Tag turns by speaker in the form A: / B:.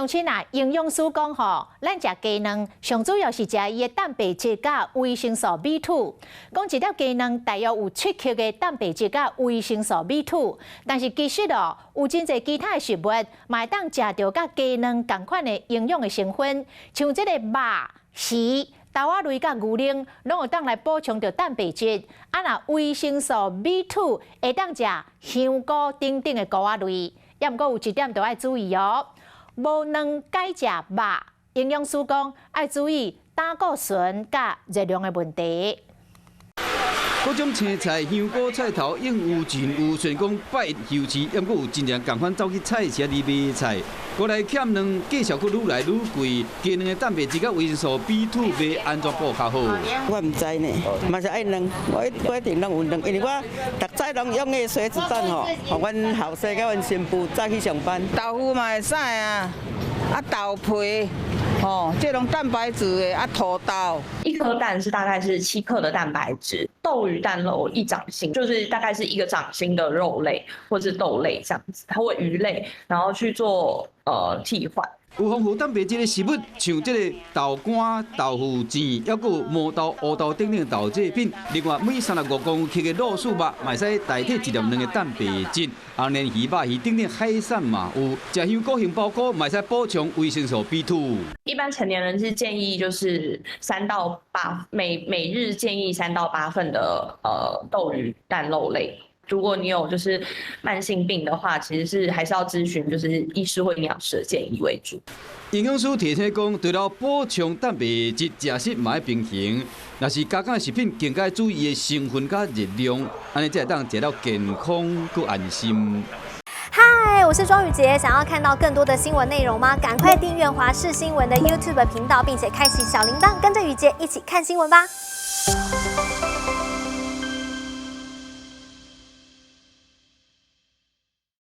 A: 亲啊，营养师讲吼，咱食鸡卵上主要是食伊的蛋白质甲维生素 B2。讲一条鸡卵大约有7克的蛋白质甲维生素 B2，但是其实哦，有真侪其他的食物嘛会当食到甲鸡卵同款的营养的成分，像这个肉、鱼、豆仔类甲牛奶，拢会当来补充到蛋白质。啊，若维生素 B2 会当食香菇等等的菇仔类。也毋过有一点都要注意哦。无卵改食肉，营养师讲要注意胆固醇甲热量的问题。
B: 各种青菜、香菇、菜头应有尽有，虽然讲拜休市，也毋过有真正共款走去菜市里买菜。过来欠卵，价钱佫愈来愈贵，鸡卵的蛋白质甲维生素 B2 买安怎补较好？
C: 我唔知呢，嘛是爱卵，我一定拢有卵，因为我逐早拢用个水子蛋吼，互阮后生甲阮新妇早去上班。
D: 豆腐嘛会使啊，豆皮。这种蛋白质的土豆
E: ，1颗蛋是大概是7克的蛋白质，豆鱼蛋肉1掌心，就是大概是1个掌心的肉类或是豆类这样子，它会鱼类，然后去做替换。
B: 有丰富蛋白质的食物，像这个豆干、豆腐糋，还有毛豆、乌豆等等豆制品。另外，每35公克的肉素肉，嘛会使代替1粒卵的蛋白质。红鲢鱼、肉鱼等等海产嘛有，食香菇、杏鲍菇，嘛会使补充维生素 B2。
E: 一般成年人是建议就是3到8每日建议3到8份的豆鱼蛋肉类。如果你有就是慢性病的话，其实是还是要咨询就是医师或营养师的建议为主。
B: 营养师提醒讲，除了补充蛋白质，食食嘛要平衡。若是加工的食品，更该注意的成分甲热量，安尼才会当食到健康佮安心。
F: 嗨，我是庄宇杰，想要看到更多的新闻内容吗？赶快订阅华视新闻的 YouTube 频道，并且开启小铃铛，跟着宇杰一起看新闻吧。